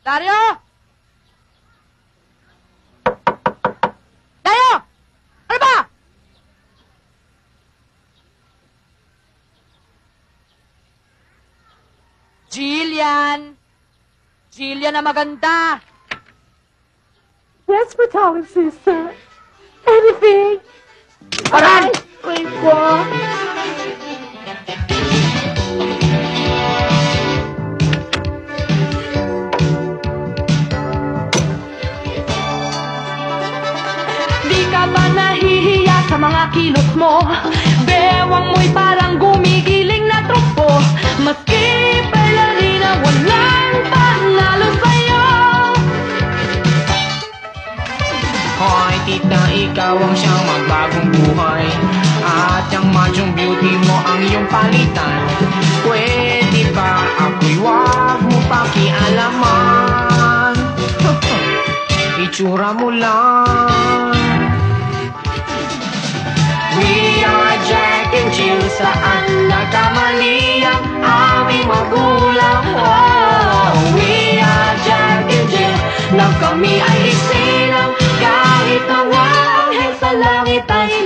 Dario! Dario! Ano ba? Jillian! Jillian na maganda! Yes, patawag, sister. Anything. Aray! Wait po. Di ka ba nahihiya sa mga kilos mo? Bewang mo'y parang gumigiling na trumpo. Maski bailarina, walang panalo sa'yo. Hoy, tita, ikaw ang siyang magbagong buhay. At ang machong beauty mo ang iyong palitan. Pwede ba ako'y wag mo pakialaman? Itsura mo lang. We are Jack and Jill, saan nagkamali ang aming magulang? Oh, we are Jack and Jill, na kami ay isilang kahit na anghel sa langit ay